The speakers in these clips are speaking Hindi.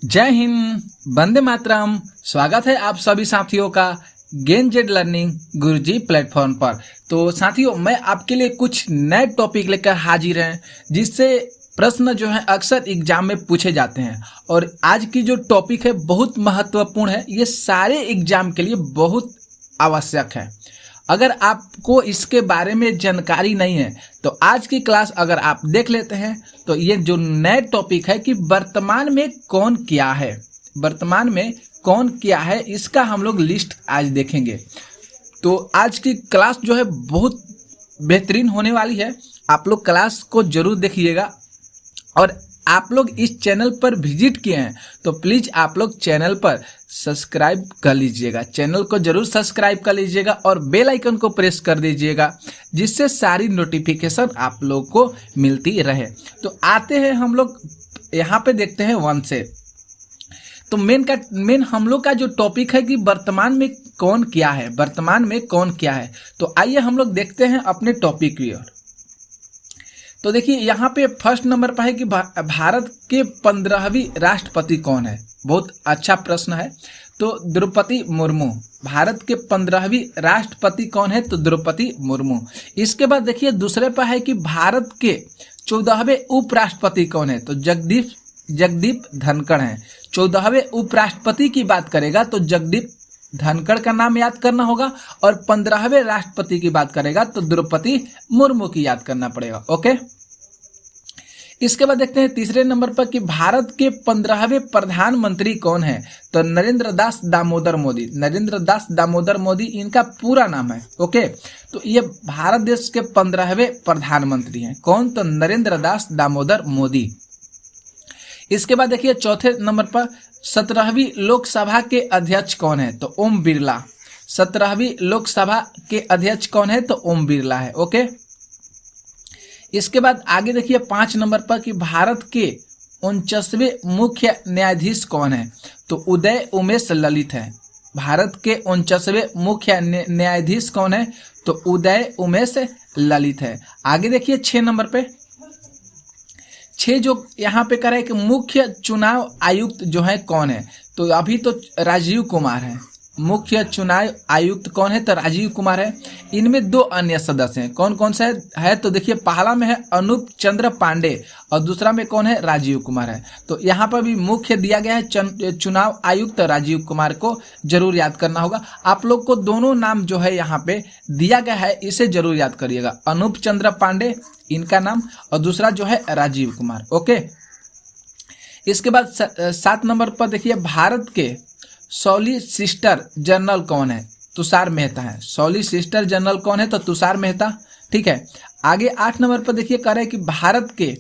जय हिंद, वंदे मातरम। स्वागत है आप सभी साथियों का गेन जेड लर्निंग गुरुजी प्लेटफॉर्म पर। तो साथियों, मैं आपके लिए कुछ नए टॉपिक लेकर हाजिर हैं जिससे प्रश्न जो है अक्सर एग्जाम में पूछे जाते हैं। और आज की जो टॉपिक है बहुत महत्वपूर्ण है, ये सारे एग्जाम के लिए बहुत आवश्यक है। अगर आपको इसके बारे में जानकारी नहीं है तो आज की क्लास अगर आप देख लेते हैं तो ये जो नए टॉपिक है कि वर्तमान में कौन क्या है, वर्तमान में कौन क्या है, इसका हम लोग लिस्ट आज देखेंगे। तो आज की क्लास जो है बहुत बेहतरीन होने वाली है। आप लोग क्लास को जरूर देखिएगा। और आप लोग इस चैनल पर विजिट किए हैं तो प्लीज आप लोग चैनल पर सब्सक्राइब कर लीजिएगा, चैनल को जरूर सब्सक्राइब कर लीजिएगा और बेल आइकन को प्रेस कर दीजिएगा जिससे सारी नोटिफिकेशन आप लोग को मिलती रहे। तो आते हैं हम लोग यहाँ पे देखते हैं वन से। तो मेन हम लोग का जो टॉपिक है कि वर्तमान में कौन क्या है, वर्तमान में कौन क्या है। तो आइए हम लोग देखते हैं अपने टॉपिक की ओर। तो देखिए यहाँ पे फर्स्ट नंबर पर है कि भारत के 15वीं राष्ट्रपति कौन है। बहुत अच्छा प्रश्न है। तो द्रौपदी मुर्मू। भारत के 15वीं राष्ट्रपति कौन है? तो द्रौपदी मुर्मू। इसके बाद देखिए दूसरे पर है कि भारत के 14वें उपराष्ट्रपति कौन है? तो जगदीप धनखड़ हैं। 14वें उपराष्ट्रपति की बात करेगा तो जगदीप धनखड़ का नाम याद करना होगा, और 15वें राष्ट्रपति की बात करेगा तो द्रौपदी मुर्मू की याद करना पड़ेगा। ओके, इसके बाद देखते हैं तीसरे नंबर पर कि भारत के 15वें प्रधानमंत्री कौन है? तो नरेंद्र दास दामोदर मोदी। नरेंद्र दास दामोदर मोदी इनका पूरा नाम है। ओके, तो ये भारत देश के 15वें प्रधानमंत्री हैं। कौन? तो नरेंद्र दास दामोदर मोदी। इसके बाद देखिए चौथे नंबर पर 17वीं लोकसभा के अध्यक्ष कौन है? तो ओम बिरला। 17वीं लोकसभा के अध्यक्ष कौन है? तो ओम बिरला है। ओके, इसके बाद आगे देखिए 5 नंबर पर कि भारत के 49वें मुख्य न्यायाधीश कौन है? तो उदय उमेश ललित है। भारत के 49वें मुख्य न्यायाधीश कौन है? तो उदय उमेश ललित है। आगे देखिए 6 नंबर पे 6 जो यहाँ पे कह रहा है कि मुख्य चुनाव आयुक्त जो है कौन है? तो अभी तो राजीव कुमार है। मुख्य चुनाव आयुक्त कौन है? तो राजीव कुमार है। इनमें 2 अन्य सदस्य हैं। कौन कौन सा है? तो देखिए पहला में है अनूप चंद्र पांडे और दूसरा में कौन है? राजीव कुमार है। तो यहाँ पर भी मुख्य दिया गया है चुनाव आयुक्त राजीव कुमार को जरूर याद करना होगा। आप लोग को दोनों नाम जो है यहाँ पे दिया गया है, इसे जरूर याद करिएगा। अनूप चंद्र पांडे इनका नाम और दूसरा जो है राजीव कुमार। ओके, इसके बाद 7 नंबर पर देखिए भारत के सॉलिसिटर जनरल कौन है? तुषार मेहता है। सॉलिसिटर जनरल कौन है? तो तुषार मेहता। ठीक है, आगे 8 नंबर पर देखिए कह रहे हैं कि भारत के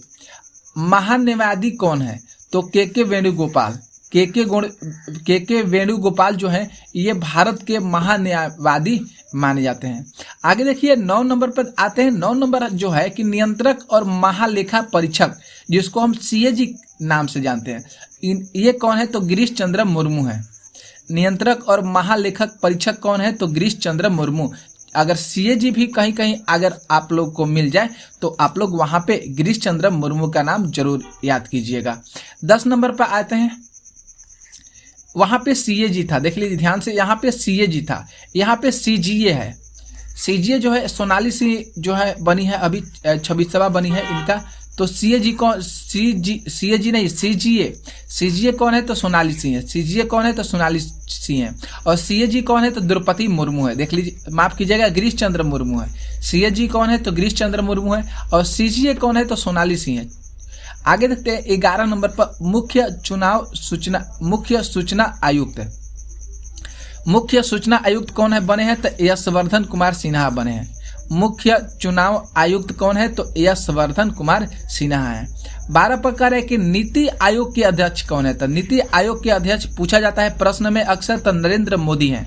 महान्यायवादी कौन है? तो के वेणुगोपाल। के वेणुगोपाल जो है ये भारत के महान्यायवादी माने जाते हैं। आगे देखिए 9 नंबर पर आते हैं। 9 नंबर जो है कि नियंत्रक और महालेखा परीक्षक, जिसको हम सीएजी नाम से जानते हैं, ये कौन है? तो गिरीश चंद्र मुर्मू है। नियंत्रक और महालेखक परीक्षक कौन है? तो गिरीश चंद्र मुर्मू। अगर सीएजी भी कहीं कहीं अगर आप लोग को मिल जाए तो आप लोग वहां पे गिरीश चंद्र मुर्मू का नाम जरूर याद कीजिएगा। 10 नंबर पर आते हैं। वहां पे सीएजी था, देख लीजिए ध्यान से, यहाँ पे सीएजी था, यहाँ पे सीजीए है। सीजीए जो है सोनाली सिंह जो है बनी है, अभी 26वां बनी है इनका। तो सीएजी कौन? सीएजी नहीं, सीजीए कौन है? तो सोनाली सिंह है। सीजीए कौन है? तो सोनाली सिंह है। और सीएजी कौन है? तो द्रौपदी मुर्मू है। देख लीजिए, माफ कीजिएगा, गिरीश चंद्र मुर्मू है। सीएजी कौन है? तो गिरीश चंद्र मुर्मू है। और सीजीए कौन है? तो सोनाली सिंह है। आगे देखते हैं 11 नंबर पर मुख्य सूचना आयुक्त। मुख्य सूचना आयुक्त कौन है बने हैं? तो यशवर्धन कुमार सिन्हा बने हैं। मुख्य चुनाव आयुक्त कौन है? तो यशवर्धन कुमार सिन्हा है। 12 पर कह रहे हैं कि नीति आयोग के अध्यक्ष कौन है? तो नीति आयोग के अध्यक्ष पूछा जाता है प्रश्न में अक्सर, तो नरेंद्र मोदी हैं।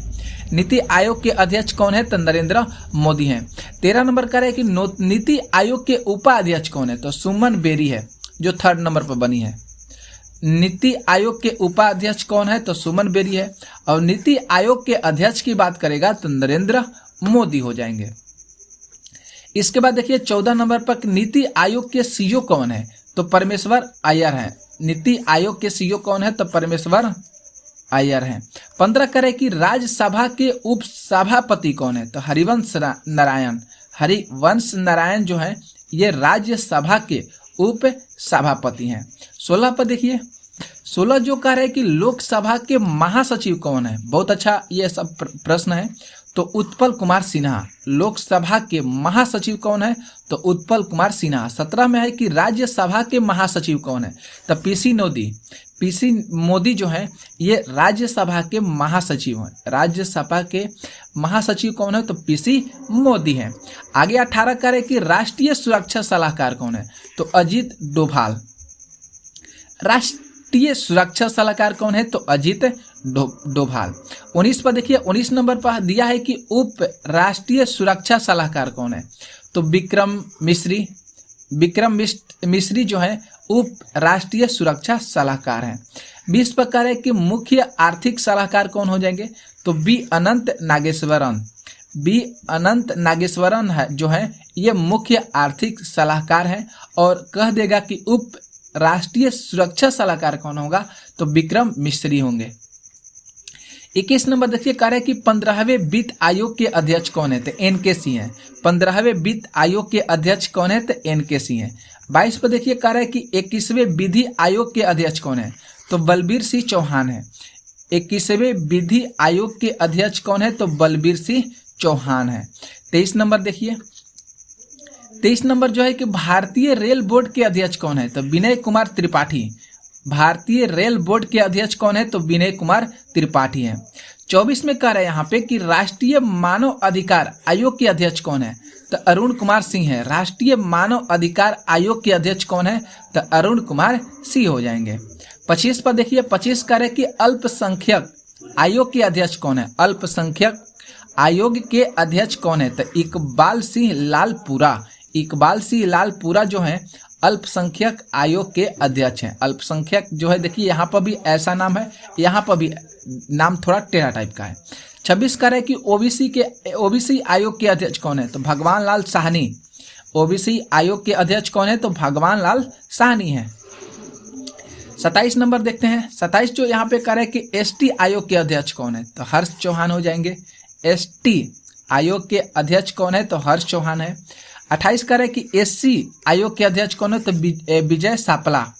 नीति आयोग के अध्यक्ष कौन है? तो नरेंद्र मोदी हैं। 13 नंबर कह रहे हैं कि नीति आयोग के उपाध्यक्ष कौन है? तो सुमन बेरी है, जो 3rd नंबर पर बनी है। नीति आयोग के उपाध्यक्ष कौन है? तो सुमन बेरी है। और नीति आयोग के अध्यक्ष की बात करेगा तो नरेंद्र मोदी हो जाएंगे। इसके बाद देखिए 14 नंबर पर नीति आयोग के सीईओ कौन है? तो परमेश्वर अय्यर है। नीति आयोग के सीईओ कौन है? तो परमेश्वर अय्यर हैं। 15 करें कि राज्यसभा के उप सभापति कौन है? तो हरिवंश नारायण जो है ये राज्यसभा के उप सभापति हैं। 16 पर देखिए, 16 जो कह रहे हैं कि लोकसभा के महासचिव कौन है? बहुत अच्छा ये सब प्रश्न है। तो उत्पल कुमार सिन्हा। लोकसभा के महासचिव कौन है? तो उत्पल कुमार सिन्हा। 17 में है कि राज्यसभा के महासचिव कौन है? तो पीसी मोदी जो है ये राज्यसभा के महासचिव हैं। राज्यसभा के महासचिव कौन है? तो पीसी मोदी हैं। आगे 18 करें कि राष्ट्रीय सुरक्षा सलाहकार कौन है? तो अजीत डोभाल। राष्ट्रीय सुरक्षा सलाहकार कौन है? तो अजीत डोभाल। 19 पर देखिए, 19 नंबर पर दिया है कि उप राष्ट्रीय सुरक्षा सलाहकार कौन है? तो विक्रम मिश्री जो है उप राष्ट्रीय सुरक्षा सलाहकार हैं। 20 पर कह रहे कि मुख्य आर्थिक सलाहकार कौन हो जाएंगे? तो बी अनंत नागेश्वरन है जो है ये मुख्य आर्थिक सलाहकार हैं। और कह देगा कि उप राष्ट्रीय सुरक्षा सलाहकार कौन होगा? तो विक्रम मिश्री होंगे। 21 नंबर देखिए, कह रहे कि 15वें वित्त आयोग के अध्यक्ष कौन है? तो एनकेसी हैं। 15वें वित्त आयोग के अध्यक्ष कौन है? तो एनकेसी हैं। 22 पर देखिए, कह रहे कि 21वें विधि आयोग के अध्यक्ष कौन है? तो बलबीर सिंह चौहान है। 21वें विधि आयोग के अध्यक्ष कौन है? तो बलबीर सिंह चौहान है। 23 नंबर देखिए, 23 नंबर जो है कि भारतीय रेल बोर्ड के अध्यक्ष कौन है? तो विनय कुमार त्रिपाठी। भारतीय रेल बोर्ड के अध्यक्ष कौन है? तो विनय कुमार त्रिपाठी हैं। 24 में कह रहे हैं यहाँ पे कि राष्ट्रीय मानव अधिकार आयोग के अध्यक्ष कौन है? तो अरुण कुमार सिंह है। राष्ट्रीय मानव अधिकार आयोग के अध्यक्ष कौन है? तो अरुण कुमार सिंह हो जाएंगे। 25 पर देखिए, 25 कह रहे कि अल्पसंख्यक आयोग के अध्यक्ष कौन है? अल्पसंख्यक आयोग के अध्यक्ष कौन है? तो इकबाल सिंह लालपुरा जो है अल्पसंख्यक आयोग के अध्यक्ष हैं। अल्पसंख्यक जो है देखिए यहाँ पर भी ऐसा नाम है, यहाँ पर भी नाम थोड़ा टेढ़ा टाइप का है। 26 कह रहे कि ओबीसी आयोग के अध्यक्ष कौन है? तो भगवान लाल साहनी। ओबीसी आयोग के अध्यक्ष कौन है? तो भगवान लाल साहनी है। 27 नंबर देखते हैं। 27 जो यहाँ पे कह रहे कि एसटी आयोग के अध्यक्ष कौन है? तो हर्ष चौहान हो जाएंगे। एसटी आयोग के अध्यक्ष कौन है? तो हर्ष चौहान है। 28 कह रहे कि एससी आयोग के अध्यक्ष कौन है? तो विजय सापला।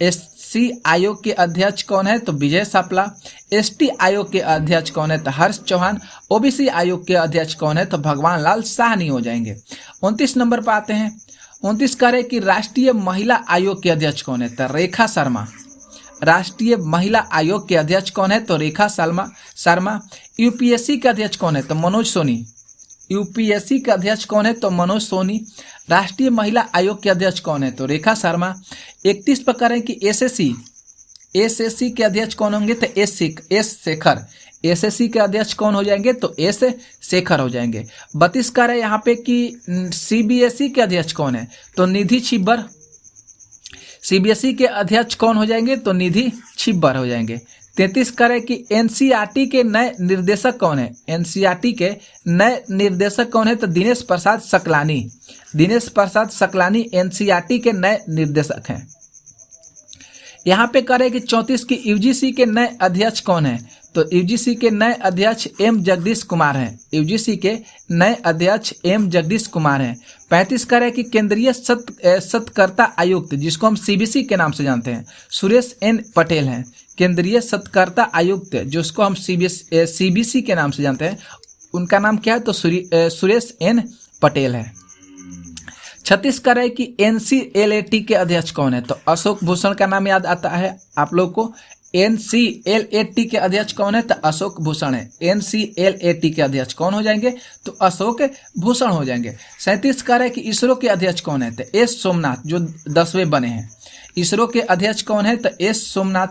एससी आयोग के अध्यक्ष कौन है? तो विजय सापला। एसटी आयोग के अध्यक्ष कौन है? तो हर्ष चौहान। ओबीसी आयोग के अध्यक्ष कौन है? तो भगवान लाल साहनी हो जाएंगे। 29 नंबर पर आते हैं। 29 कह रहे कि राष्ट्रीय महिला आयोग के अध्यक्ष कौन है? तो रेखा शर्मा। राष्ट्रीय महिला आयोग के अध्यक्ष कौन है? तो रेखा शर्मा। यूपीएससी के अध्यक्ष कौन है? तो मनोज सोनी। यूपीएससी के अध्यक्ष कौन है? तो मनोज सोनी। राष्ट्रीय महिला आयोग के अध्यक्ष कौन है? तो रेखा शर्मा। 31 पर कह रहे हैं कि एसएससी के अध्यक्ष कौन होंगे? तो एस शेखर। एसएससी के अध्यक्ष कौन हो जाएंगे? तो एस शेखर हो जाएंगे। 32 कह रहे हैं यहाँ पे कि सीबीएसई के अध्यक्ष कौन है? तो निधि छिब्बर। सीबीएसई के अध्यक्ष कौन हो जाएंगे? तो निधि छिब्बर हो जाएंगे। 33 करें कि एनसीईआरटी के नए निर्देशक कौन है? एनसीईआरटी के नए निर्देशक कौन है? तो दिनेश प्रसाद सकलानी। दिनेश प्रसाद सकलानी एनसीईआरटी के नए निर्देशक हैं। यहाँ पे करें कि 34 की यूजीसी के नए अध्यक्ष कौन है? तो यूजीसी के नए अध्यक्ष एम जगदीश कुमार हैं। यूजीसी के नए अध्यक्ष एम जगदीश कुमार हैं। 35 करें कि केंद्रीय सत्कर्ता आयुक्त जिसको हम सीबीसी के नाम से जानते हैं सुरेश एन पटेल हैं। केंद्रीय सत्कर्ता आयुक्त जिसको हम सीबीसी के नाम से जानते हैं उनका नाम क्या है? तो सुरेश एन पटेल है। 36 कह रहे कि एनसीएलएटी के अध्यक्ष कौन है? तो अशोक भूषण का नाम याद आता है आप लोग को। एनसीएलएटी के अध्यक्ष कौन है? तो अशोक भूषण है। एनसीएलएटी के अध्यक्ष कौन हो जाएंगे? तो अशोक भूषण हो जाएंगे। 37 कह रहे कि इसरो के अध्यक्ष कौन है? तो एस सोमनाथ जो 10वें बने हैं। इसरो के अध्यक्ष कौन है? तो एस सोमनाथ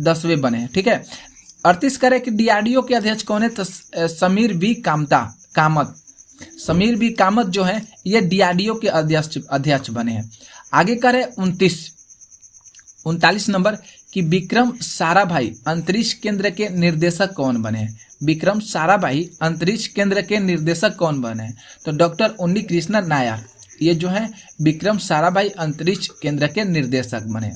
10वें बने हैं। ठीक है। 38 कह रहे कि डीआरडीओ के अध्यक्ष कौन है? तो समीर बी कामत। समीर बी कामत जो है ये डीआरडीओ के अध्यक्ष बने हैं। आगे कह रहे 39 नंबर कि विक्रम साराभाई अंतरिक्ष केंद्र के निर्देशक कौन बने हैं? विक्रम साराभाई अंतरिक्ष केंद्र के निर्देशक कौन बने हैं? तो डॉक्टर उन्नी कृष्णन नायर। ये जो है विक्रम साराभाई अंतरिक्ष केंद्र के निर्देशक बने।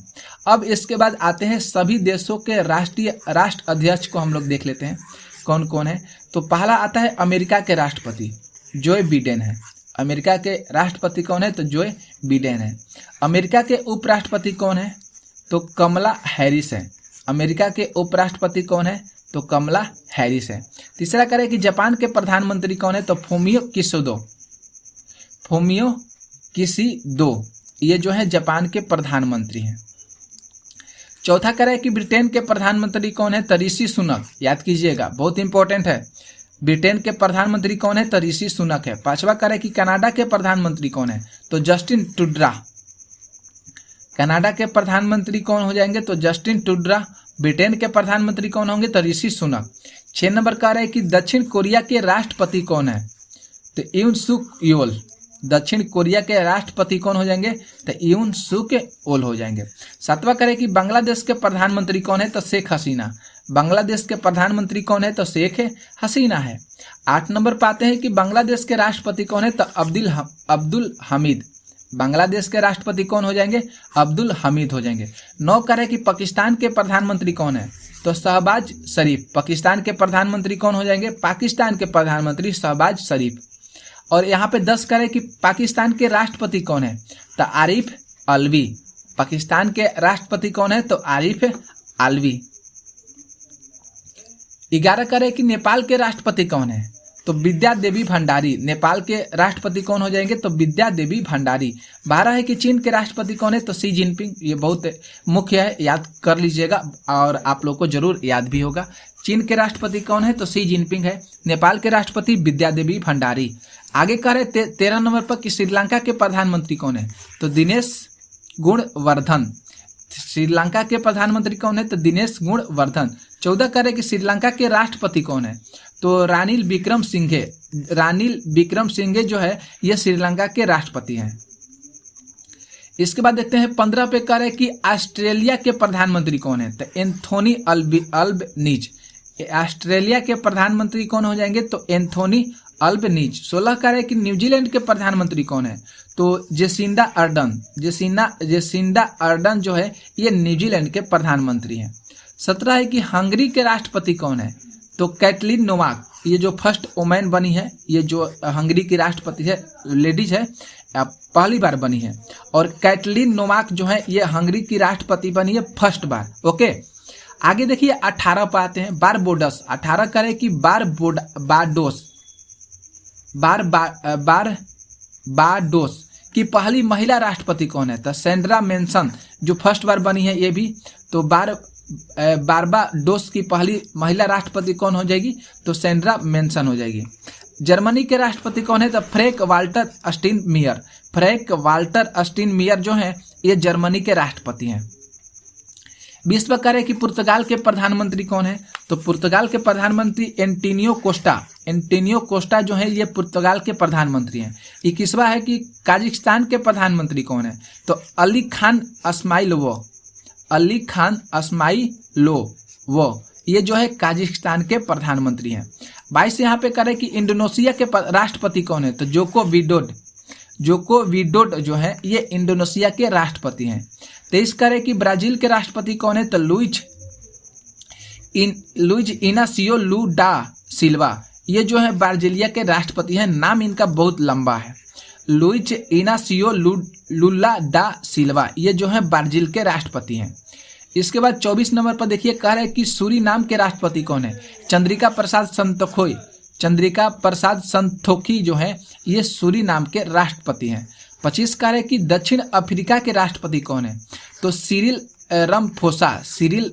अब इसके बाद आते हैं सभी देशों के राष्ट्र अध्यक्ष को हम लोग देख लेते हैं कौन कौन है। तो पहला आता है अमेरिका के राष्ट्रपति जो बिडेन है। अमेरिका के राष्ट्रपति कौन है? तो जो बिडेन है। अमेरिका के उपराष्ट्रपति कौन है? तो कमला हैरिस है। अमेरिका के उपराष्ट्रपति कौन है? तो कमला हैरिस है। तीसरा करें कि जापान के प्रधानमंत्री कौन है? तो फूमियो किशिदो ये जो है जापान के प्रधानमंत्री हैं। चौथा करें कि ब्रिटेन के प्रधानमंत्री कौन है? तो ऋषि सुनक, याद कीजिएगा, बहुत इंपॉर्टेंट है। ब्रिटेन के प्रधानमंत्री कौन है? तो ऋषि सुनक है। पांचवा करें कि कनाडा के प्रधानमंत्री कौन है? तो जस्टिन ट्रूडो। कनाडा के प्रधानमंत्री कौन हो जाएंगे? तो जस्टिन ट्रूडो। ब्रिटेन के प्रधानमंत्री कौन होंगे? तो ऋषि सुनक। 6 नंबर का है कि दक्षिण कोरिया के राष्ट्रपति कौन है? तो यून सुक योल। दक्षिण कोरिया के राष्ट्रपति कौन हो जाएंगे? तो यून सुक योल हो जाएंगे। 7वां करें कि बांग्लादेश के प्रधानमंत्री कौन है? तो शेख हसीना। बांग्लादेश के प्रधानमंत्री कौन है? तो शेख हसीना है। 8 नंबर पाते हैं कि बांग्लादेश के राष्ट्रपति कौन है? तो अब्दुल हमीद। बांग्लादेश के राष्ट्रपति कौन हो जाएंगे? अब्दुल हमीद हो जाएंगे। 9 करें कि पाकिस्तान के प्रधानमंत्री कौन है? तो शहबाज शरीफ। पाकिस्तान के प्रधानमंत्री कौन हो जाएंगे? पाकिस्तान के प्रधानमंत्री शहबाज शरीफ। और यहाँ पे 10 करें कि पाकिस्तान के राष्ट्रपति कौन है? तो आरिफ अलवी। पाकिस्तान के राष्ट्रपति कौन है? तो आरिफ अलवी। 11 करें कि नेपाल के राष्ट्रपति कौन है? तो विद्या देवी भंडारी। नेपाल के राष्ट्रपति कौन हो जाएंगे? तो विद्या देवी भंडारी। 12 है कि चीन के राष्ट्रपति कौन है? तो शी जिनपिंग। ये बहुत मुख्य है, याद कर लीजिएगा और आप लोग को जरूर याद भी होगा। चीन के राष्ट्रपति कौन है? तो शी जिनपिंग है। नेपाल के राष्ट्रपति विद्या देवी भंडारी। आगे कह रहे 13 नंबर पर कि श्रीलंका के प्रधानमंत्री कौन है? तो दिनेश गुणवर्धन। श्रीलंका के प्रधानमंत्री कौन है? तो दिनेश गुणवर्धन। 14 कह रहे कि श्रीलंका के राष्ट्रपति कौन है? तो रानिल विक्रमसिंघे। रानिल विक्रमसिंघे जो है ये श्रीलंका के राष्ट्रपति हैं। इसके बाद देखते हैं 15 पे कह रहे कि ऑस्ट्रेलिया के प्रधानमंत्री कौन है? तो एंथोनी अल्बनीज। ऑस्ट्रेलिया के प्रधानमंत्री कौन हो जाएंगे? तो एंथोनी अल्बनीज। 16 कह रहे कि न्यूजीलैंड के प्रधानमंत्री कौन है? तो जेसिंडा अर्डन। जेसिंडा अर्डन जो है ये न्यूजीलैंड के प्रधानमंत्री हैं। 17 है कि हंगरी के राष्ट्रपति कौन है? तो कैटलिन नोवाक। ये जो फर्स्ट वुमेन बनी है, ये जो हंगरी की राष्ट्रपति है, लेडीज है, पहली बार बनी है। और कैटलिन नोवाक जो है ये हंगरी की राष्ट्रपति बनी है फर्स्ट बार। ओके, आगे देखिए 18 पर आते हैं बारबोडस। 18 करें कि बारबाडोस की पहली महिला राष्ट्रपति कौन है? तो सैंड्रा मेंसन जो फर्स्ट बार बनी है ये भी। तो बारबाडोस की पहली महिला राष्ट्रपति कौन हो जाएगी? तो सैंड्रा मेंसन हो जाएगी। जर्मनी के राष्ट्रपति कौन है? तो फ्रैंक वाल्टर स्टाइनमायर। फ्रैंक वाल्टर स्टाइनमायर जो है ये जर्मनी के राष्ट्रपति हैं। 20 पर करें कि पुर्तगाल के प्रधानमंत्री कौन है? तो पुर्तगाल के प्रधानमंत्री एंटोनियो कोस्टा। एंटोनियो कोस्टा जो है ये पुर्तगाल के प्रधानमंत्री हैं। 21वां है कि काजाकिस्तान के प्रधानमंत्री कौन है? तो अली खान अस्माइलोव ये जो है काजाकिस्तान के प्रधानमंत्री हैं। 22 यहाँ पे करें कि इंडोनेशिया के राष्ट्रपति कौन है? तो जोको विडोडो जो है ये इंडोनेशिया के राष्ट्रपति हैं। 23 करें कि ब्राजील के राष्ट्रपति कौन है? तो लुइज इनासियो लुला सिल्वा ये जो है ब्राजीलिया के राष्ट्रपति हैं। नाम इनका बहुत लंबा है। लुइज इनासियो लुला दा सिल्वा ये जो है ब्राजील के राष्ट्रपति हैं। इसके बाद 24 नंबर पर देखिए कह रहे हैं कि सूरीनाम के राष्ट्रपति कौन है? चंद्रिका प्रसाद संतोखी। चंद्रिका प्रसाद संतोखी जो है ये सूरीनाम के राष्ट्रपति हैं। 25 कह रहे हैं कि दक्षिण अफ्रीका के राष्ट्रपति कौन है? तो सिरिल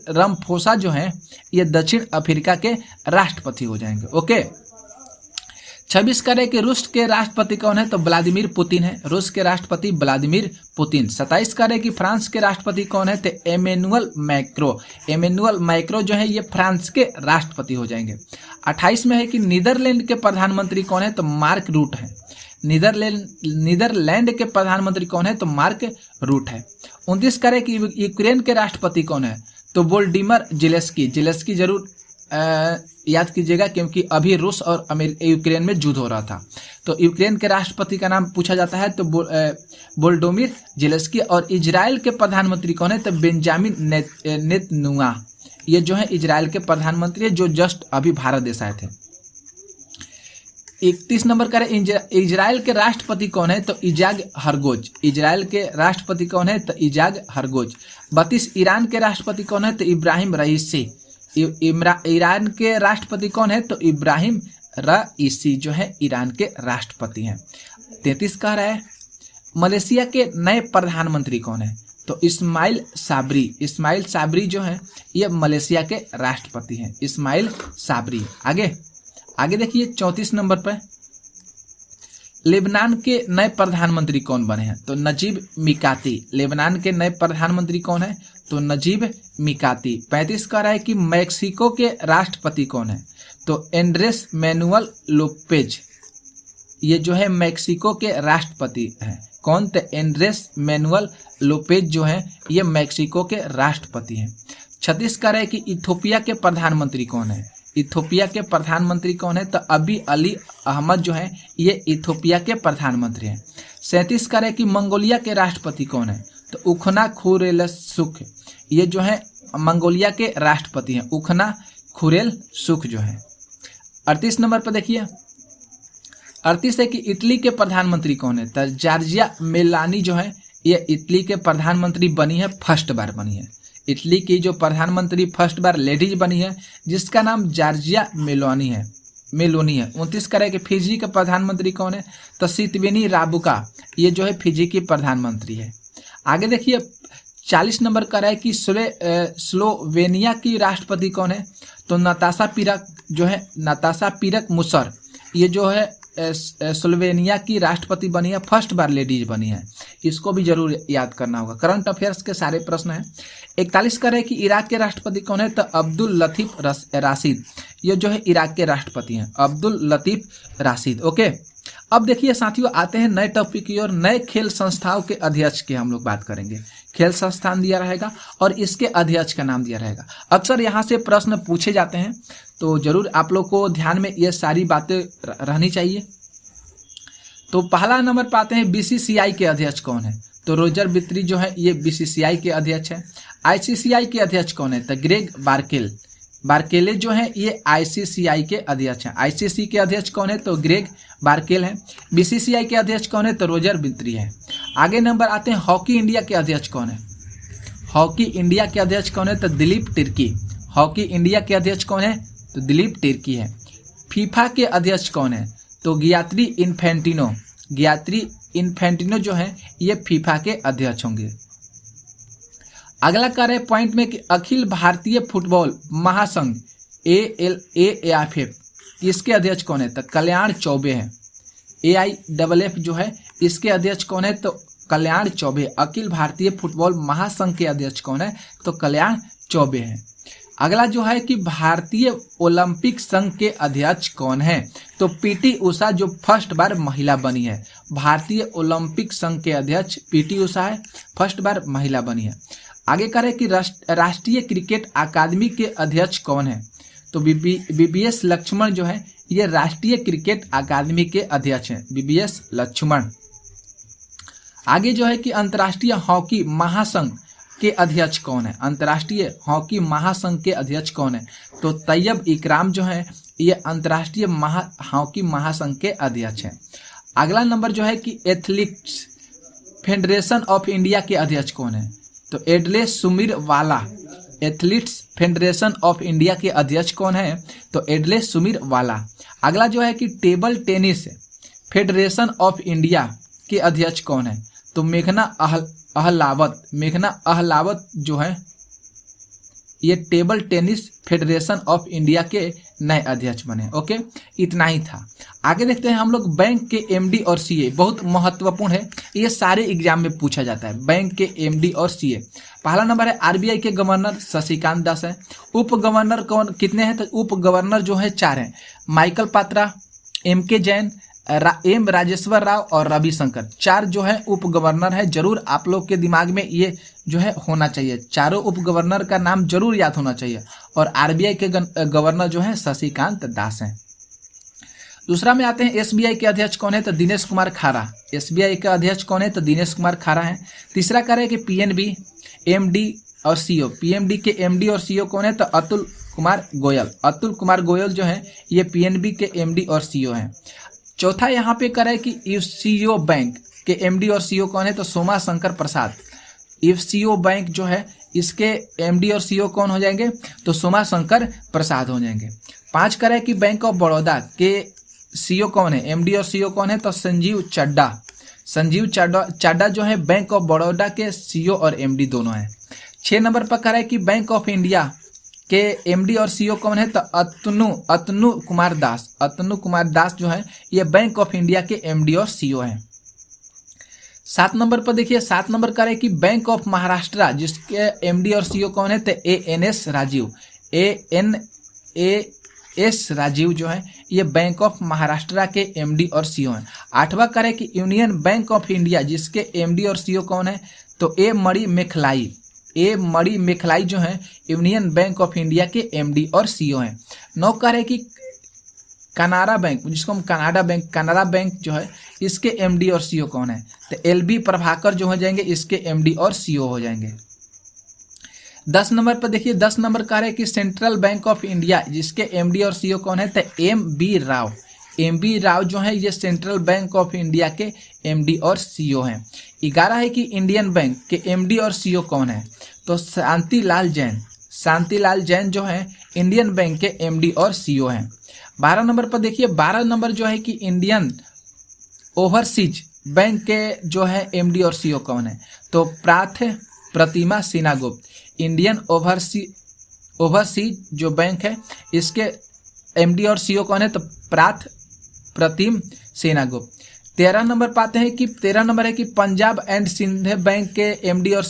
रमफोसा जो है ये दक्षिण अफ्रीका के राष्ट्रपति हो जाएंगे। ओके, 26 करें कि रूस के राष्ट्रपति कौन है? तो व्लादिमीर पुतिन है। रूस के राष्ट्रपति व्लादिमीर पुतिन। 27 करें कि फ्रांस के राष्ट्रपति कौन है? तो एमेनुअल मैक्रो। एमेनुअल मैक्रो जो है ये फ्रांस के राष्ट्रपति हो जाएंगे। 28 में है कि नीदरलैंड के प्रधानमंत्री कौन है? तो मार्क रूट है। नीदरलैंड के प्रधानमंत्री कौन है? तो मार्क रूट है। 29 करें कि यूक्रेन के राष्ट्रपति कौन है? तो वोल्डिमिर जेलेंस्की जरूर याद कीजिएगा क्योंकि अभी रूस और यूक्रेन में युद्ध हो रहा था। तो यूक्रेन के राष्ट्रपति का नाम पूछा जाता है तो वोलोडिमिर जेलेंस्की। और इजराइल के प्रधानमंत्री कौन है तो बेंजामिन नेतन्याहू। ये जो है इजराइल के प्रधानमंत्री है जो जस्ट अभी भारत देश आए थे। 31 नंबर का इजराइल के राष्ट्रपति कौन है तो इजाक हरगोज। इजराइल के राष्ट्रपति कौन है तो इजाक हरगोज। 32 ईरान के राष्ट्रपति कौन है तो इब्राहिम रईसी। ईरान के राष्ट्रपति कौन है तो इब्राहिम रईसी जो है ईरान के राष्ट्रपति हैं। 33 कह रहा है मलेशिया के नए प्रधानमंत्री कौन है तो इस्माइल साबरी। इस्माइल साबरी जो है ये मलेशिया के राष्ट्रपति हैं, इस्माइल साबरी। आगे देखिए 34 नंबर पर लेबनान के नए प्रधानमंत्री कौन बने हैं तो नजीब मिकाती। लेबनान के नए प्रधानमंत्री कौन है तो नजीब मिकाती। 35 कह रहा है कि मैक्सिको के राष्ट्रपति कौन है तो एंड्रेस मैनुअल लोपेज। ये जो है मैक्सिको के राष्ट्रपति हैं। कौन तो एंड्रेस मैनुअल लोपेज जो है ये मैक्सिको के राष्ट्रपति हैं। 36 कह रहा है कि इथोपिया के प्रधानमंत्री कौन है। इथोपिया के प्रधानमंत्री कौन है तो अबी अली अहमद जो है ये इथोपिया के प्रधानमंत्री हैं। 37 कह रहा है कि मंगोलिया के राष्ट्रपति कौन है तो उखना खुरेलसुख। ये जो है मंगोलिया के राष्ट्रपति हैं, उखना खुरेलसुख जो है। 38 नंबर पर देखिए 38 है कि इटली के प्रधानमंत्री कौन है तो जॉर्जिया मेलानी जो है ये इटली के प्रधानमंत्री बनी है, फर्स्ट बार बनी है। इटली की जो प्रधानमंत्री फर्स्ट बार लेडीज बनी है जिसका नाम जॉर्जिया मेलोनी है। 29 कह रहा है कि फिजी के प्रधानमंत्री कौन है तो सितवेनी राबुका। ये जो है फिजी की प्रधानमंत्री है। आगे देखिए 40 नंबर कह रहा है कि स्लोवेनिया की राष्ट्रपति कौन है तो नताशा पिरक जो है, नताशा पिरक मुसर। ये जो है स्लोवेनिया की राष्ट्रपति बनी है, फर्स्ट बार लेडीज बनी है। इसको भी जरूर याद करना होगा, करंट अफेयर्स के सारे प्रश्न हैं। 41 कह रहे हैं कि इराक के राष्ट्रपति कौन है तो अब्दुल लतीफ राशिद। ये जो है इराक के राष्ट्रपति हैं, अब्दुल लतीफ राशिद। ओके, अब देखिए साथियों आते हैं नए टॉपिक की ओर। नए खेल संस्थाओं के अध्यक्ष की हम लोग बात करेंगे। खेल संस्थान दिया रहेगा और इसके अध्यक्ष का नाम दिया रहेगा। अक्सर यहाँ से प्रश्न पूछे जाते हैं तो जरूर आप लोग को ध्यान में ये सारी बातें रहनी चाहिए। तो पहला नंबर पर आते हैं बीसीसीआई के अध्यक्ष कौन है तो रोजर बित्री जो है ये बीसीसीआई के अध्यक्ष है। आईसीसीआई के अध्यक्ष कौन है तो ग्रेग बार्केले जो है ये आईसीसीआई के अध्यक्ष हैं। आईसीसी के अध्यक्ष कौन है तो ग्रेग बार्केल है। बीसीसीआई के अध्यक्ष कौन है तो रोजर बित्री है। आगे नंबर आते हैं हॉकी इंडिया के अध्यक्ष कौन है। हॉकी इंडिया के अध्यक्ष कौन है तो दिलीप तिर्की। हॉकी इंडिया के अध्यक्ष कौन है तो दिलीप तिर्की है। फीफा के अध्यक्ष कौन है तो गियात्री इन्फेंटिनो जो है ये फीफा के अध्यक्ष होंगे। अगला कार्य पॉइंट में कि अखिल भारतीय फुटबॉल महासंघ AIFF इसके अध्यक्ष कौन है तो कल्याण चौबे हैं। AIFF जो है इसके अध्यक्ष कौन है तो कल्याण चौबे। अखिल भारतीय फुटबॉल महासंघ के अध्यक्ष कौन है तो कल्याण चौबे हैं। अगला जो है कि भारतीय ओलंपिक संघ के अध्यक्ष कौन है तो PT उषा जो फर्स्ट बार महिला बनी है। भारतीय ओलंपिक संघ के अध्यक्ष PT उषा है, फर्स्ट बार महिला बनी है। आगे करें कि राष्ट्रीय क्रिकेट अकादमी के अध्यक्ष कौन है तो BBS लक्ष्मण जो है ये राष्ट्रीय क्रिकेट अकादमी के अध्यक्ष हैं, BBS लक्ष्मण। आगे जो है कि अंतर्राष्ट्रीय हॉकी महासंघ के अध्यक्ष कौन है। अंतर्राष्ट्रीय हॉकी महासंघ के अध्यक्ष कौन है तो तैयब इकराम जो है ये अंतर्राष्ट्रीय हॉकी महासंघ के अध्यक्ष हैं। अगला नंबर जो है कि एथलेटिक्स फेडरेशन ऑफ इंडिया के अध्यक्ष कौन है तो एडले Sumariwalla. Athletes federation of India के अध्यक्ष कौन है तो एडले सुमीरवाला। अगला जो है कि table tennis federation of India के अध्यक्ष कौन है तो मेघना अहलावत जो है ये table tennis federation of India के नए अध्यक्ष बने। ओके, इतना ही था। आगे देखते हैं हम लोग बैंक के MD और CA, बहुत महत्वपूर्ण है, ये सारे एग्जाम में पूछा जाता है। बैंक के MD और CA। पहला नंबर है RBI के गवर्नर शशिकांत दास है। उप गवर्नर कौन कितने हैं तो उप गवर्नर जो है 4 हैं, Michael Patra, MK Jain, M Rajeshwar Rao और रविशंकर। 4 जो है उप गवर्नर है। जरूर आप लोग के दिमाग में ये जो है होना चाहिए, चारों उप गवर्नर का नाम जरूर याद होना चाहिए। और RBI के गवर्नर जो है शशिकांत दास हैं। दूसरा में आते हैं एसबीआई के अध्यक्ष कौन है, तो दिनेश कुमार खारा। एसबीआई के अध्यक्ष कौन है, तो दिनेश कुमार खारा है। तीसरा करें कि पीएनबी एमडी और सीईओ, पीएनबी के एमडी और सीईओ कौन है, तो अतुल कुमार गोयल। अतुल कुमार गोयल जो है ये पीएनबी के एमडी और सीईओ हैं। चौथा यहाँ पे करें कि ईसीओ बैंक के एमडी और सीईओ कौन है, तो सोमा शंकर प्रसाद। ईसीओ बैंक जो है इसके एमडी और सीईओ कौन हो जाएंगे, तो सोमा शंकर प्रसाद हो जाएंगे। 5 करें कि बैंक ऑफ बड़ौदा के सीईओ कौन है, एमडी और सीईओ कौन है, तो संजीव चड्डा। संजीव चड्डा जो है बैंक ऑफ बड़ौदा के सीईओ और एमडी दोनों हैं। 6 नंबर पर करें कि बैंक ऑफ इंडिया के एमडी और सीईओ कौन है, तो अतनु कुमार दास। अतनु कुमार दास जो है ये बैंक ऑफ इंडिया के एमडी और सीईओ हैं। 7 नंबर पर देखिए, 7 नंबर करें कि बैंक ऑफ महाराष्ट्र जिसके एमडी और सीईओ कौन है, तो एएनएस राजीव। एएनएस राजीव जो है ये बैंक ऑफ महाराष्ट्र के एमडी और सीईओ हैं। 8वां करें कि यूनियन बैंक ऑफ इंडिया जिसके एमडी और सीईओ कौन है, तो ए मणि मेखलाई। ए मणि मेखलाई जो है यूनियन बैंक ऑफ इंडिया के एमडी और सीईओ हैं। 9 करें कि कनाडा बैंक जिसको हम कनाडा बैंक जो है इसके एमडी और सीईओ कौन है, तो एलबी प्रभाकर जो हो जाएंगे इसके एमडी और सीईओ हो जाएंगे। 10 नंबर पर देखिए, 10 नंबर कह रहे हैं कि सेंट्रल बैंक ऑफ इंडिया जिसके एमडी और सीईओ कौन है, तो एमबी राव। एमबी राव जो है ये सेंट्रल बैंक ऑफ इंडिया के एमडी और सीईओ हैं। 11 है कि इंडियन बैंक के एमडी और सीईओ कौन है, तो शांतिलाल जैन। शांतिलाल जैन जो है इंडियन बैंक के एमडी और सीईओ हैं। 12 नंबर पर देखिए, 12 नंबर जो है कि इंडियन ओवरसीज बैंक के जो है एमडी और सीईओ कौन है, तो प्रतिमा सिन्हा गुप्त। इंडियन ओवरसीज जो बैंक है इसके एमडी और सीईओ कौन है, तो प्रतिम सिन्हा गुप्त। 13 नंबर पाते हैं कि 13 नंबर है कि पंजाब एंड सिंध बैंक के एमडी और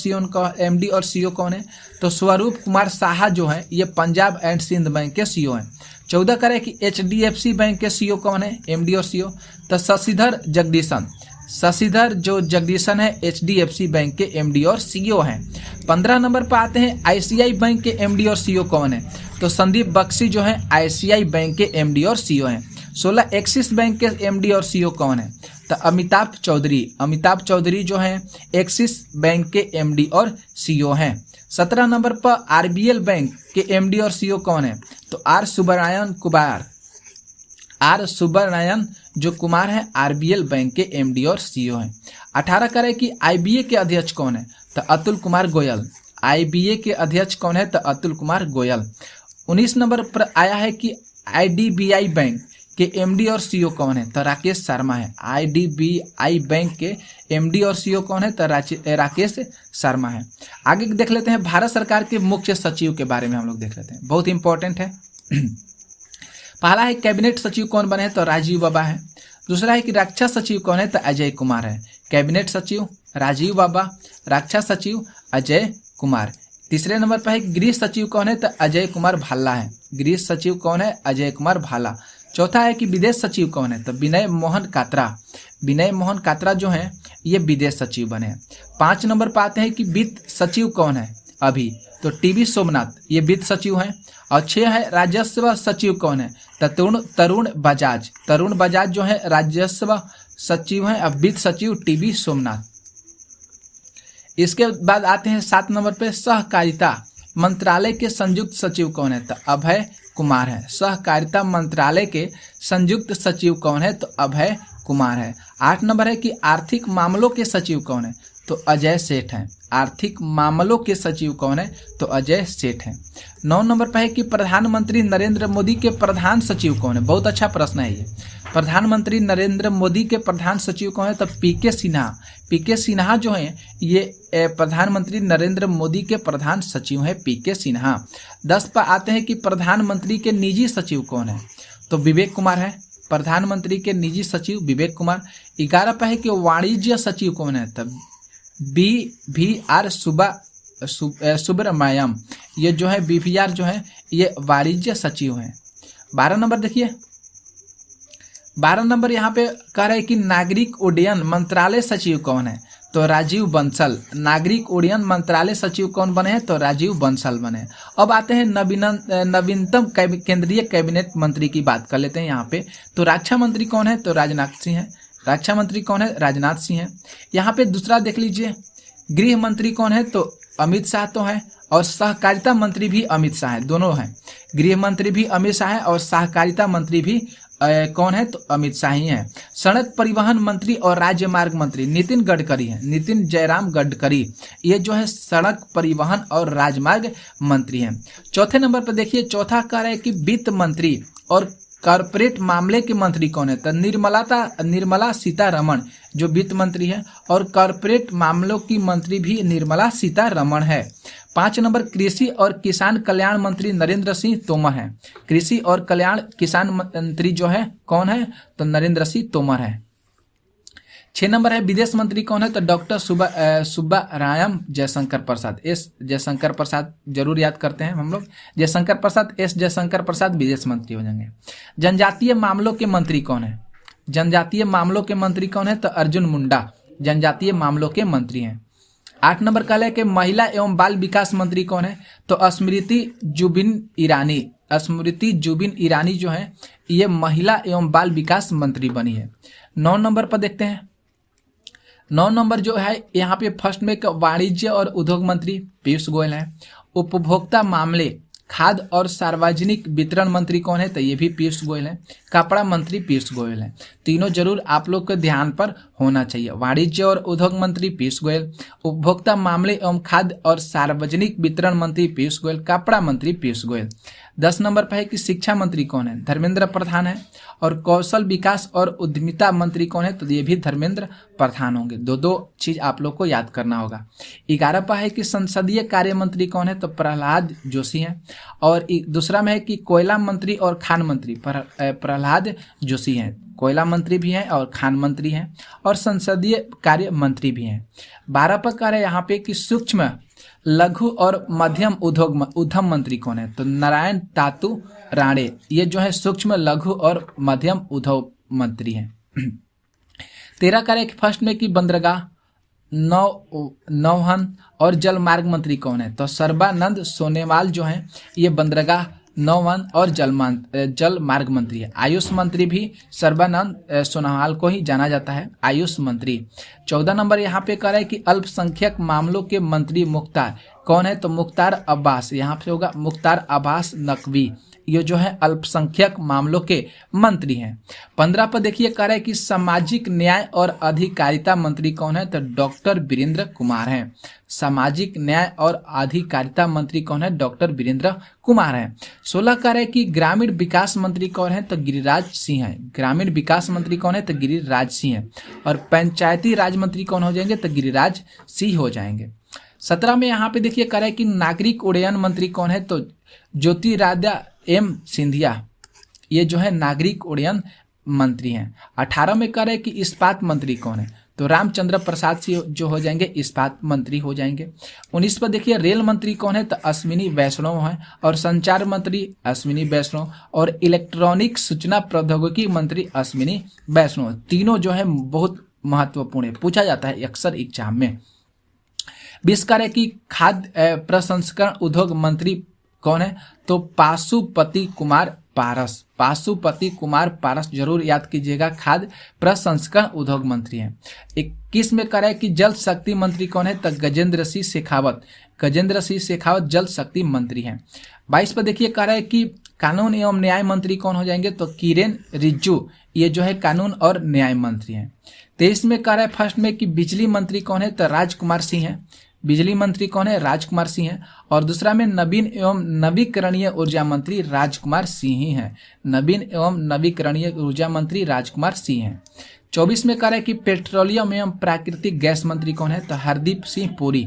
सीईओ कौन है, तो स्वरूप कुमार साहा जो है ये पंजाब एंड सिंध बैंक के सीईओ हैं। 14 करें कि एचडीएफसी बैंक के सीईओ कौन है, एमडी और सीईओ, तो शशिधर जगदीशन। शशिधर जो जगदीशन है एचडीएफसी बैंक के एमडी और सीईओ हैं। 15 नंबर पर आते हैं आईसीआई बैंक के एमडी और सीईओ कौन है, तो संदीप बख्शी जो है आईसीआई बैंक के एमडी और सीईओ हैं। 16 एक्सिस बैंक के एमडी और सीईओ कौन है, तो अमिताभ चौधरी। अमिताभ चौधरी जो है एक्सिस बैंक के एमडी और सीईओ हैं। 17 नंबर पर आरबीएल बैंक के एमडी और सीईओ कौन है, तो आर सुब्रमण्यन कुमार। आर सुब्रमण्यन जो कुमार है आरबीएल बैंक के एमडी और सीईओ हैं। 18 करें कि आईबीए के अध्यक्ष कौन है, तो अतुल कुमार गोयल। आईबीए के अध्यक्ष कौन है, तो अतुल कुमार गोयल। 19 नंबर पर आया है कि आईडीबीआई बैंक के एमडी और सीईओ कौन है, तो राकेश शर्मा है। आईडीबीआई बैंक के एमडी और सीईओ कौन है, तो राकेश शर्मा है। आगे देख लेते हैं भारत सरकार के मुख्य सचिव के बारे में हम लोग देख लेते हैं, बहुत इंपॉर्टेंट है। पहला है कैबिनेट सचिव कौन बने, तो राजीव बाबा है। दूसरा है कि रक्षा सचिव कौन है, तो अजय कुमार है। कैबिनेट सचिव राजीव बाबा, रक्षा सचिव अजय कुमार। तीसरे नंबर पर है गृह सचिव कौन है, तो अजय कुमार भाल्ला है। गृह सचिव कौन है, अजय कुमार भाल्ला। चौथा है कि विदेश सचिव कौन है, तो विनय मोहन कात्रा। विनय मोहन कात्रा जो है ये विदेश सचिव बने हैं। 5 नंबर पर आते हैं कि वित्त सचिव कौन है अभी, तो टीवी सोमनाथ ये वित्त सचिव हैं। और 6 है राजस्व सचिव कौन है, तो तरुण बजाज। तरुण बजाज जो है राजस्व सचिव हैं, अब वित्त सचिव टीवी सोमनाथ। इसके बाद आते हैं 7 नंबर पे सहकारिता मंत्रालय के संयुक्त सचिव कौन है, तो अभय कुमार है। सहकारिता मंत्रालय के संयुक्त सचिव कौन है, तो अभय कुमार है। 8 नंबर है कि आर्थिक मामलों के सचिव कौन है, तो अजय सेठ हैं। आर्थिक मामलों के सचिव कौन है, तो अजय सेठ हैं। 9 नंबर पर है कि प्रधानमंत्री नरेंद्र मोदी के प्रधान सचिव कौन है, बहुत अच्छा प्रश्न है ये। प्रधानमंत्री नरेंद्र मोदी के प्रधान सचिव कौन है, तो पीके सिन्हा। पीके सिन्हा जो है ये प्रधानमंत्री नरेंद्र मोदी के प्रधान सचिव हैं, पीके सिन्हा। 10 पर आते हैं कि प्रधानमंत्री के निजी सचिव कौन है, तो विवेक कुमार है। प्रधानमंत्री के निजी सचिव विवेक कुमार। 11 पर है कि वाणिज्य सचिव कौन है, तब BVR सुब्रमण्यम। ये जो है BVR जो है ये वाणिज्य सचिव हैं। 12 नंबर देखिए, 12 नंबर यहाँ पे कह रहे हैं कि नागरिक उड्डयन मंत्रालय सचिव कौन है, तो राजीव बंसल। नागरिक उड्डयन मंत्रालय सचिव कौन बने हैं? तो राजीव बंसल बने हैं। अब आते हैं नवीनतम केंद्रीय कैबिनेट मंत्री की बात कर लेते हैं यहाँ पे। तो रक्षा मंत्री कौन है? तो राजनाथ सिंह है। रक्षा मंत्री कौन है? राजनाथ सिंह है। यहाँ पे दूसरा देख लीजिए, गृह मंत्री कौन है? तो अमित शाह तो है, और सहकारिता मंत्री भी अमित शाह है, दोनों हैं। गृह मंत्री भी अमित शाह है और सहकारिता मंत्री भी कौन है? तो अमित शाह ही है। सड़क परिवहन मंत्री और राज्य मार्ग मंत्री नितिन गडकरी है, नितिन जयराम गडकरी, ये जो है सड़क परिवहन और राजमार्ग मंत्री हैं। चौथे नंबर पर देखिए, चौथा कह रहा है कि वित्त मंत्री और कॉर्पोरेट मामले के मंत्री कौन है? तो निर्मला सीतारमण जो वित्त मंत्री है, और कॉर्पोरेट मामलों की मंत्री भी निर्मला सीतारमण है। 5 नंबर कृषि और किसान कल्याण मंत्री नरेंद्र सिंह तोमर है। कृषि और किसान मंत्री जो है कौन है? तो नरेंद्र सिंह तोमर है। 6 नंबर है विदेश मंत्री कौन है? तो डॉक्टर सुब्बारायम जयशंकर प्रसाद। एस जयशंकर प्रसाद जरूर याद करते हैं हम लोग, जयशंकर प्रसाद, एस जयशंकर प्रसाद विदेश मंत्री हो जाएंगे। जनजातीय मामलों के मंत्री कौन है? जनजातीय मामलों के मंत्री कौन है? तो अर्जुन मुंडा जनजातीय मामलों के मंत्री हैं। 8 नंबर कह है कि महिला एवं बाल विकास मंत्री कौन है? तो स्मृति जुबिन ईरानी। स्मृति जुबिन ईरानी जो है ये महिला एवं बाल विकास मंत्री बनी है। 9 नंबर पर देखते हैं, 9 नंबर जो है यहाँ पे फर्स्ट में वाणिज्य और उद्योग मंत्री पीयूष गोयल है। उपभोक्ता मामले, खाद्य और सार्वजनिक वितरण मंत्री कौन है? तो ये भी पीयूष गोयल है। कपड़ा मंत्री पीयूष गोयल है। तीनों जरूर आप लोग के ध्यान पर होना चाहिए। वाणिज्य और उद्योग मंत्री पीयूष गोयल, उपभोक्ता मामले एवं खाद्य और सार्वजनिक वितरण मंत्री पीयूष गोयल, कपड़ा मंत्री पीयूष गोयल। 10 नंबर पर है कि शिक्षा मंत्री कौन है? धर्मेंद्र प्रधान है। और कौशल विकास और उद्यमिता मंत्री कौन है? तो ये भी धर्मेंद्र प्रधान होंगे। दो चीज आप लोग को याद करना होगा। 11 पर है कि संसदीय कार्य मंत्री कौन है? तो प्रहलाद जोशी है। और दूसरा में है कि कोयला मंत्री और खान मंत्री प्रहलाद जोशी हैं। कोयला मंत्री भी हैं और खान मंत्री हैं और संसदीय कार्य मंत्री भी हैं। 12 पर कह रहे हैं यहाँ पे कि सूक्ष्म लघु और मध्यम उद्यम मंत्री कौन है? तो नारायण तातू राणे, ये जो है सूक्ष्म लघु और मध्यम उद्योग मंत्री हैं। 13 कह रहे हैं कि फर्स्ट में कि बंदरगाह, नौवहन और जल मार्ग मंत्री कौन है? तो सर्बानंद सोनोवाल जो है ये बंदरगाह, नौवहन और जल मार्ग मंत्री है। आयुष मंत्री भी सर्बानंद सोनोवाल को ही जाना जाता है, आयुष मंत्री। 14 नंबर यहाँ पे कह रहा है कि अल्पसंख्यक मामलों के मंत्री मुख्तार कौन है? तो मुख्तार अब्बास, यहाँ पे होगा मुख्तार अब्बास नकवी, ये जो है अल्पसंख्यक मामलों के मंत्री हैं। 15 पर देखिए कह रहा है कि सामाजिक न्याय और अधिकारिता मंत्री कौन है? तो डॉक्टर वीरेंद्र कुमार हैं। सामाजिक न्याय और अधिकारिता मंत्री कौन है? डॉक्टर वीरेंद्र कुमार हैं। 16 कह रहे हैं कि ग्रामीण विकास मंत्री कौन है? तो गिरिराज सिंह है। ग्रामीण विकास मंत्री कौन है? तो गिरिराज सिंह है। और पंचायती राज मंत्री कौन हो जाएंगे? तो गिरिराज सिंह हो जाएंगे। 17 में यहाँ पे देखिए कह रहा है कि नागरिक उड्डयन मंत्री कौन है? तो ज्योतिरादित्य एम सिंधिया, ये जो है नागरिक उड्डयन मंत्री हैं। 18 में कह रहे हैं कि इस्पात मंत्री कौन है? तो रामचंद्र प्रसाद सिंह जो हो जाएंगे इस्पात मंत्री हो जाएंगे। 19 पर देखिए रेल मंत्री कौन है? तो अश्विनी वैष्णव है। और संचार मंत्री अश्विनी वैष्णव और इलेक्ट्रॉनिक सूचना प्रौद्योगिकी मंत्री अश्विनी वैष्णव। तीनों जो है बहुत महत्वपूर्ण है, पूछा जाता है अक्सर एग्जाम में। 20 कह रहे हैं कि खाद्य प्रसंस्करण उद्योग मंत्री कौन है? तो पाशुपति कुमार पारस। पाशुपति कुमार पारस जरूर याद कीजिएगा, खाद्य प्रसंस्करण उद्योग मंत्री हैं। 21 में कह रहा है कि जल शक्ति मंत्री कौन है? तो गजेंद्र सिंह शेखावत। गजेंद्र सिंह शेखावत जल शक्ति मंत्री हैं। 22 पर देखिए कह रहा है कि कानून एवं न्याय मंत्री कौन हो जाएंगे? तो किरेन रिजिजू, ये जो है कानून और न्याय मंत्री हैं। 23 में कह रहा है फर्स्ट में कि बिजली मंत्री कौन है? तो राजकुमार सिंह है। बिजली मंत्री कौन है? राजकुमार सिंह है। और दूसरा में नवीन एवं नवीकरणीय ऊर्जा मंत्री राजकुमार सिंह ही हैं। नवीन एवं नवीकरणीय ऊर्जा मंत्री राजकुमार सिंह हैं। 24 में कह रहा है कि पेट्रोलियम एवं प्राकृतिक गैस मंत्री कौन है? तो हरदीप सिंह पुरी।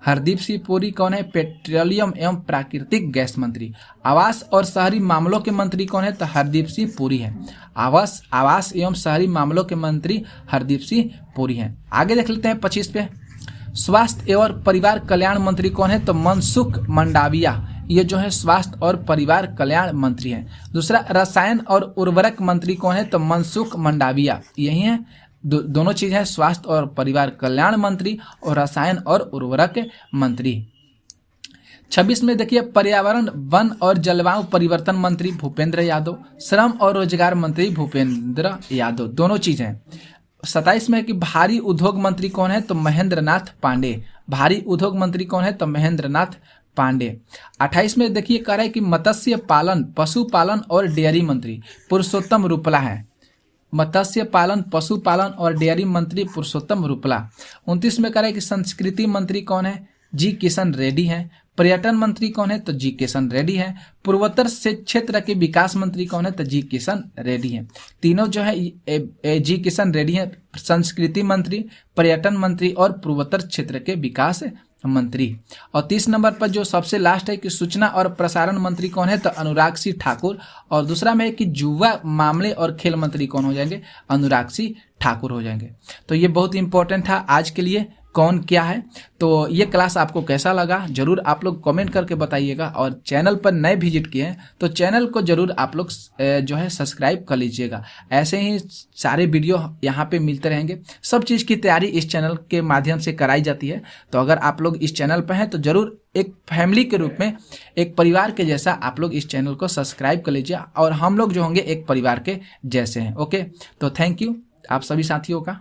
हरदीप सिंह पुरी कौन है? पेट्रोलियम एवं प्राकृतिक गैस मंत्री। आवास और शहरी मामलों के मंत्री कौन है? तो हरदीप सिंह पुरी है। आवास एवं शहरी मामलों के मंत्री हरदीप सिंह पुरी हैं। आगे देख लेते हैं 25 पे। स्वास्थ्य एवं परिवार कल्याण मंत्री कौन है? तो मनसुख मंडाविया, ये जो है स्वास्थ्य और परिवार कल्याण मंत्री हैं। दूसरा रसायन और उर्वरक मंत्री कौन है? तो मनसुख मंडाविया यही है। दोनों चीज़ है, स्वास्थ्य और परिवार कल्याण मंत्री और रसायन और उर्वरक मंत्री। 26 में देखिए पर्यावरण वन और जलवायु परिवर्तन मंत्री भूपेंद्र यादव, श्रम और रोजगार मंत्री भूपेंद्र यादव, दोनों चीज़ हैं। 27 में है कि भारी उद्योग मंत्री कौन है, तो महेंद्र नाथ पांडे। भारी उद्योग मंत्री कौन है, तो महेंद्र नाथ पांडे। 28 में देखिए कह रहा है कि मत्स्य पालन पशुपालन और डेयरी मंत्री पुरुषोत्तम रुपला है। मत्स्य पालन पशुपालन और डेयरी मंत्री पुरुषोत्तम रुपला। 29 में कह रहा है कि संस्कृति मंत्री कौन है, जी किशन रेड्डी है। पर्यटन मंत्री कौन है, तो जी किशन रेड्डी है। पूर्वोत्तर से क्षेत्र के विकास मंत्री कौन है, तो जी किशन रेड्डी है। तीनों जो है जी किशन रेड्डी है, संस्कृति मंत्री, पर्यटन मंत्री और पूर्वोत्तर क्षेत्र के विकास मंत्री। और 30 नंबर पर जो सबसे लास्ट है कि सूचना और प्रसारण मंत्री कौन है, तो अनुराग सिंह ठाकुर। और दूसरा में है कि युवा मामले और खेल मंत्री कौन हो जाएंगे, अनुराग सिंह ठाकुर हो जाएंगे। तो ये बहुत इंपॉर्टेंट था आज के लिए कौन क्या है। तो ये क्लास आपको कैसा लगा जरूर आप लोग कमेंट करके बताइएगा। और चैनल पर नए विजिट किए हैं तो चैनल को जरूर आप लोग जो है सब्सक्राइब कर लीजिएगा। ऐसे ही सारे वीडियो यहाँ पे मिलते रहेंगे। सब चीज़ की तैयारी इस चैनल के माध्यम से कराई जाती है। तो अगर आप लोग इस चैनल पर हैं तो जरूर एक फैमिली के रूप में, एक परिवार के जैसा आप लोग इस चैनल को सब्सक्राइब कर लीजिए। और हम लोग जो होंगे एक परिवार के जैसे हैं। ओके, तो थैंक यू आप सभी साथियों का।